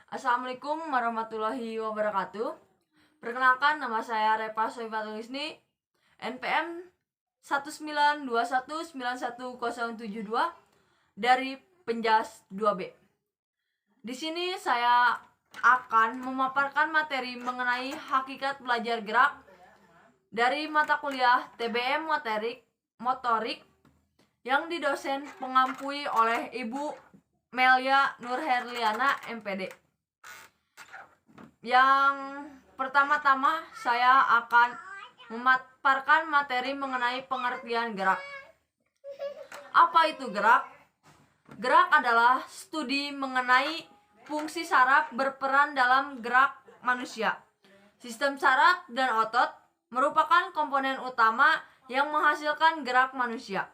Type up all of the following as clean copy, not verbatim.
Assalamualaikum warahmatullahi wabarakatuh. Perkenalkan, nama saya Repa Soifatul Isni, NPM 1921910772 dari Penjas 2B. Di sini saya akan memaparkan materi mengenai hakikat belajar gerak dari mata kuliah TBM Motorik yang didosen pengampui oleh Ibu Melia Nurherliana MPD. Yang pertama-tama saya akan memaparkan materi mengenai pengertian gerak. Apa itu gerak? Gerak adalah studi mengenai fungsi saraf berperan dalam gerak manusia. Sistem saraf dan otot merupakan komponen utama yang menghasilkan gerak manusia.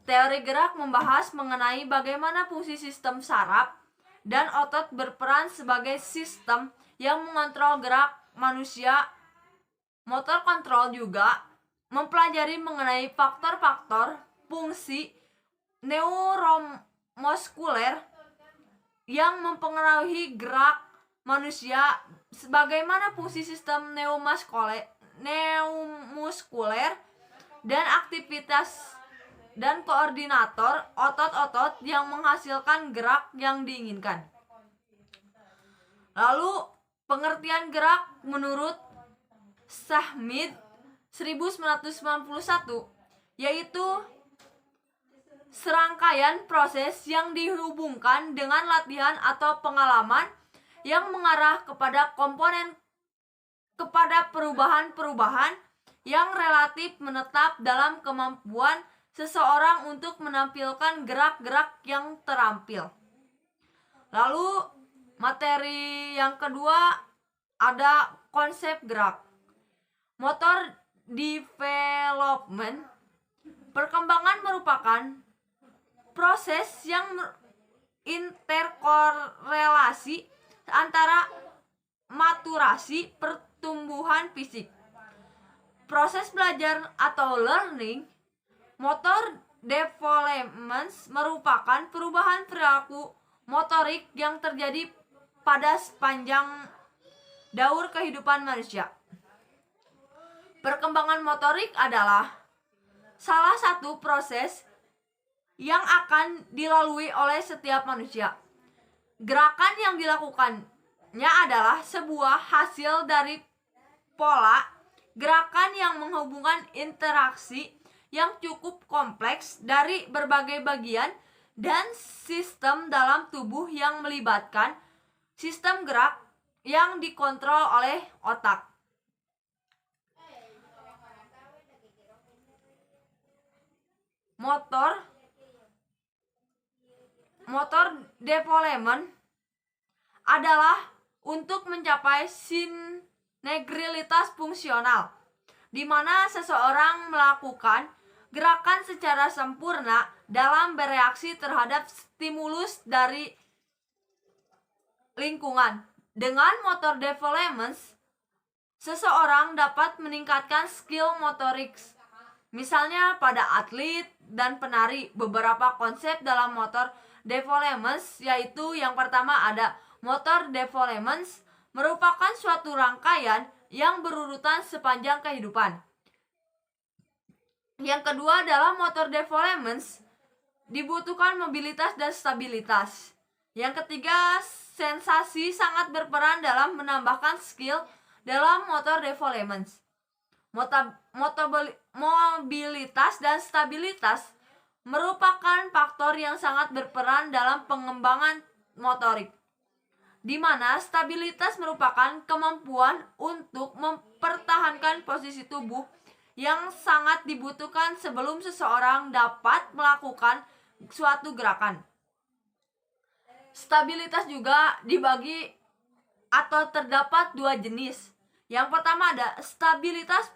Teori gerak membahas mengenai bagaimana fungsi sistem saraf dan otot berperan sebagai sistem yang mengontrol gerak manusia. Motor kontrol juga mempelajari mengenai faktor-faktor fungsi neuromuskuler yang mempengaruhi gerak manusia, sebagaimana fungsi sistem neuromuskuler dan aktivitas dan koordinator otot-otot yang menghasilkan gerak yang diinginkan. Lalu, pengertian gerak menurut Schmidt 1991 yaitu serangkaian proses yang dihubungkan dengan latihan atau pengalaman yang mengarah kepada perubahan-perubahan yang relatif menetap dalam kemampuan seseorang untuk menampilkan gerak-gerak yang terampil. Lalu materi yang kedua ada konsep gerak. Motor development. Perkembangan merupakan proses yang interkorelasi antara maturasi pertumbuhan fisik. Proses belajar atau learning. Motor development merupakan perubahan perilaku motorik yang terjadi pada sepanjang daur kehidupan manusia. Perkembangan motorik adalah salah satu proses yang akan dilalui oleh setiap manusia. Gerakan yang dilakukannya adalah sebuah hasil dari pola gerakan yang menghubungkan interaksi yang cukup kompleks dari berbagai bagian dan sistem dalam tubuh yang melibatkan sistem gerak yang dikontrol oleh otak. Motor development adalah untuk mencapai sinegrilitas fungsional, di mana seseorang melakukan gerakan secara sempurna dalam bereaksi terhadap stimulus dari lingkungan. Dengan motor development, seseorang dapat meningkatkan skill motorik. Misalnya pada atlet dan penari. Beberapa konsep dalam motor development yaitu yang pertama ada motor development merupakan suatu rangkaian yang berurutan sepanjang kehidupan. Yang kedua adalah motor development dibutuhkan mobilitas dan stabilitas. Yang ketiga, sensasi sangat berperan dalam menambahkan skill dalam motor development. Mobilitas dan stabilitas merupakan faktor yang sangat berperan dalam pengembangan motorik, di mana stabilitas merupakan kemampuan untuk mempertahankan posisi tubuh yang sangat dibutuhkan sebelum seseorang dapat melakukan suatu gerakan. Stabilitas juga dibagi atau terdapat dua jenis. Yang pertama ada stabilitas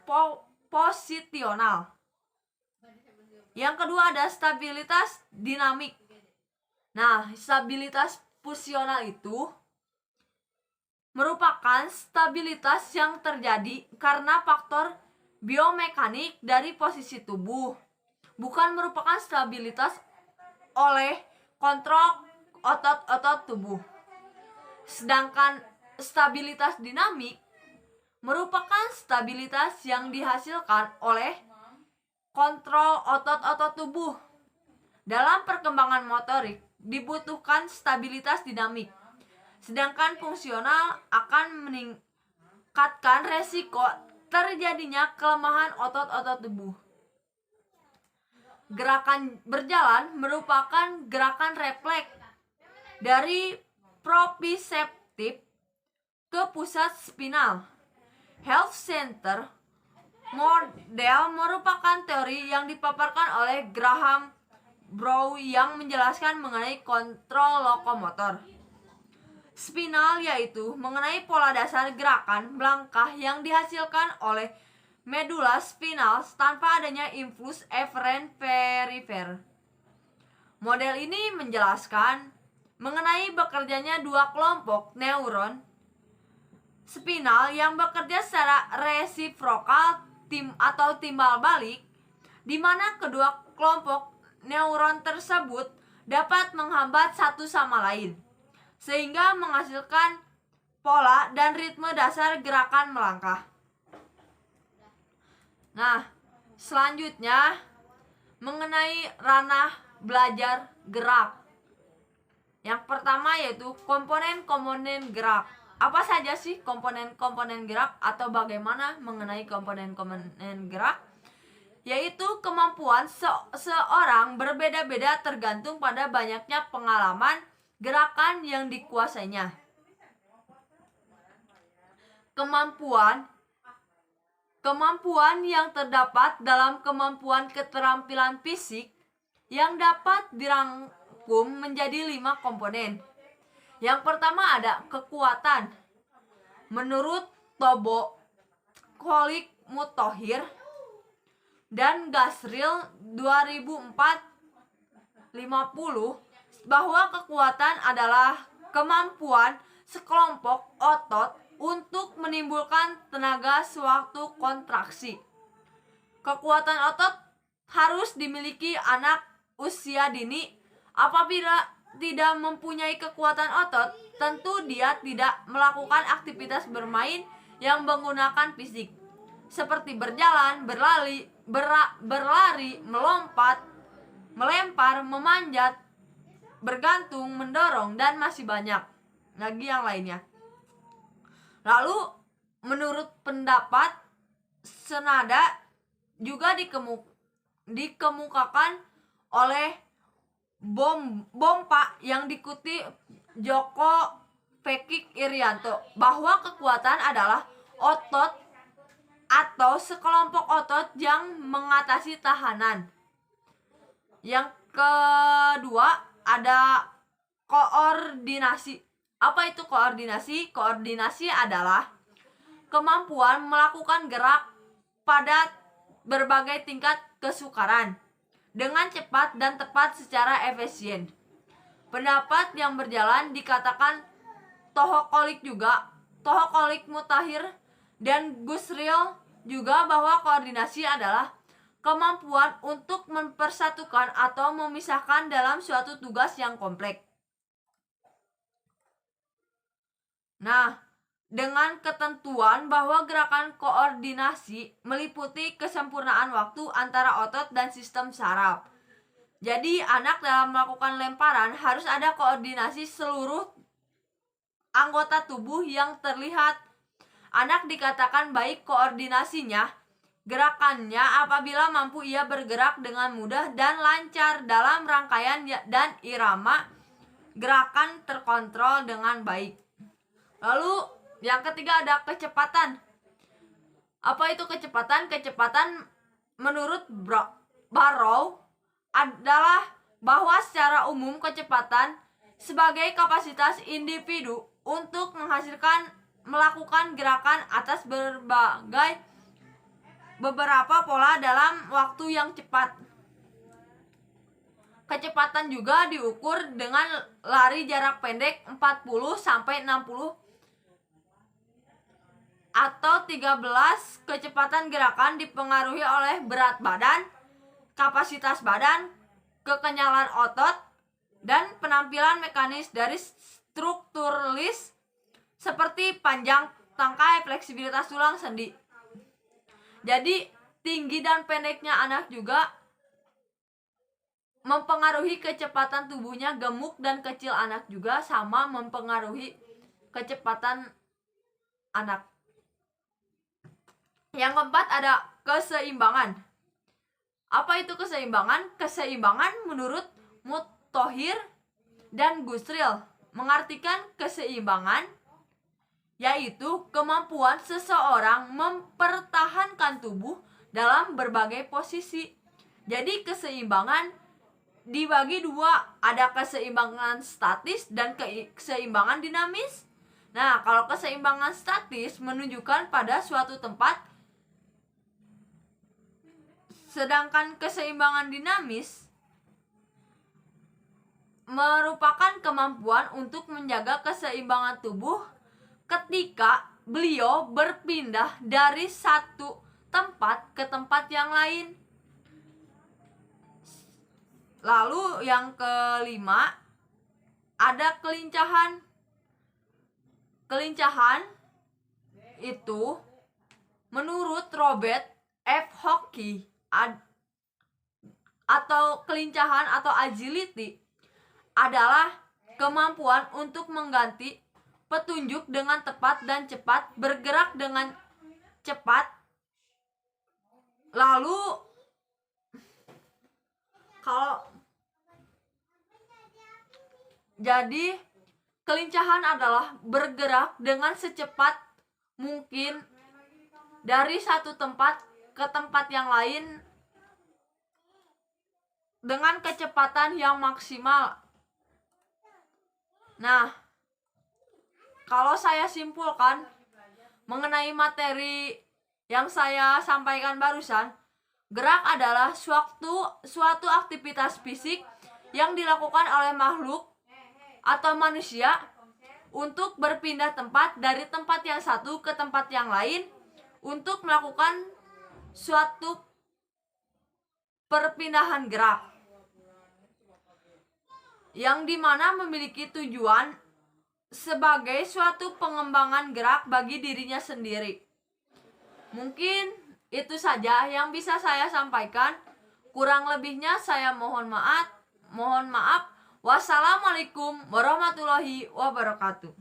posisional. Yang kedua ada stabilitas dinamik. Nah, stabilitas posisional itu merupakan stabilitas yang terjadi karena faktor biomekanik dari posisi tubuh, bukan merupakan stabilitas oleh kontrol otot-otot tubuh. Sedangkan stabilitas dinamik merupakan stabilitas yang dihasilkan oleh kontrol otot-otot tubuh. Dalam perkembangan motorik dibutuhkan stabilitas dinamik, sedangkan fungsional akan meningkatkan resiko terjadinya kelemahan otot-otot tubuh. Gerakan berjalan merupakan gerakan refleks dari proprioseptif ke pusat spinal. Health Center model merupakan teori yang dipaparkan oleh Graham Brown yang menjelaskan mengenai kontrol lokomotor spinal, yaitu mengenai pola dasar gerakan melangkah yang dihasilkan oleh medula spinal tanpa adanya impuls eferen perifer. Model ini menjelaskan mengenai bekerjanya dua kelompok neuron spinal yang bekerja secara resiprokal atau timbal balik, di mana kedua kelompok neuron tersebut dapat menghambat satu sama lain, sehingga menghasilkan pola dan ritme dasar gerakan melangkah. Nah, selanjutnya mengenai ranah belajar gerak. Yang pertama yaitu komponen-komponen gerak. Apa saja sih komponen-komponen gerak atau bagaimana mengenai komponen-komponen gerak? Yaitu kemampuan seorang berbeda-beda tergantung pada banyaknya pengalaman gerakan yang dikuasainya. Kemampuan yang terdapat dalam kemampuan keterampilan fisik yang dapat dirangkum menjadi 5 komponen. Yang pertama ada kekuatan. Menurut Tobo, Kholik Muthohir, dan Gasril 2004-50 bahwa kekuatan adalah kemampuan sekelompok otot untuk menimbulkan tenaga sewaktu kontraksi. Kekuatan otot harus dimiliki anak usia dini. Apabila tidak mempunyai kekuatan otot, tentu dia tidak melakukan aktivitas bermain yang menggunakan fisik, seperti berjalan, berlari, melompat, melempar, memanjat, bergantung, mendorong, dan masih banyak lagi yang lainnya. Lalu, menurut pendapat senada juga dikemukakan oleh Bompa yang diikuti Joko Pekik Irianto bahwa kekuatan adalah otot atau sekelompok otot yang mengatasi tahanan. Yang kedua ada koordinasi. Apa itu koordinasi? Koordinasi adalah kemampuan melakukan gerak pada berbagai tingkat kesukaran dengan cepat dan tepat secara efisien. Pendapat yang berjalan dikatakan Kholik Muthohir dan Gusril juga bahwa koordinasi adalah kemampuan untuk mempersatukan atau memisahkan dalam suatu tugas yang kompleks. Nah, dengan ketentuan bahwa gerakan koordinasi meliputi kesempurnaan waktu antara otot dan sistem saraf. Jadi, anak dalam melakukan lemparan harus ada koordinasi seluruh anggota tubuh yang terlihat. Anak dikatakan baik koordinasinya, gerakannya apabila mampu ia bergerak dengan mudah dan lancar dalam rangkaian dan irama gerakan terkontrol dengan baik. Lalu yang ketiga ada kecepatan. Apa itu kecepatan? Kecepatan menurut Barrow adalah bahwa secara umum kecepatan sebagai kapasitas individu untuk melakukan gerakan atas beberapa pola dalam waktu yang cepat. Kecepatan juga diukur dengan lari jarak pendek 40 sampai 60 atau 13. Kecepatan gerakan dipengaruhi oleh berat badan, kapasitas badan, kekenyalan otot, dan penampilan mekanis dari strukturalis seperti panjang tangkai, fleksibilitas tulang, sendi. Jadi tinggi dan pendeknya anak juga mempengaruhi kecepatan tubuhnya. Gemuk dan kecil anak juga sama mempengaruhi kecepatan anak. Yang keempat ada keseimbangan. Apa itu keseimbangan? Keseimbangan menurut Muthohir dan Gusril mengartikan keseimbangan yaitu kemampuan seseorang mempertahankan tubuh dalam berbagai posisi. Jadi keseimbangan dibagi dua, ada keseimbangan statis dan keseimbangan dinamis. Nah, kalau keseimbangan statis menunjukkan pada suatu tempat, sedangkan keseimbangan dinamis merupakan kemampuan untuk menjaga keseimbangan tubuh ketika beliau berpindah dari satu tempat ke tempat yang lain. Lalu yang kelima ada kelincahan. Kelincahan itu menurut Robert F. Hockey atau kelincahan atau agility adalah kemampuan untuk mengganti petunjuk dengan tepat dan cepat, bergerak dengan cepat. Lalu jadi kelincahan adalah bergerak dengan secepat mungkin dari satu tempat ke tempat yang lain dengan kecepatan yang maksimal. Nah, kalau saya simpulkan mengenai materi yang saya sampaikan barusan, gerak adalah suatu aktivitas fisik yang dilakukan oleh makhluk atau manusia untuk berpindah tempat dari tempat yang satu ke tempat yang lain untuk melakukan suatu perpindahan gerak yang dimana memiliki tujuan sebagai suatu pengembangan gerak bagi dirinya sendiri. Mungkin itu saja yang bisa saya sampaikan. Kurang lebihnya saya mohon maaf. Wassalamualaikum warahmatullahi wabarakatuh.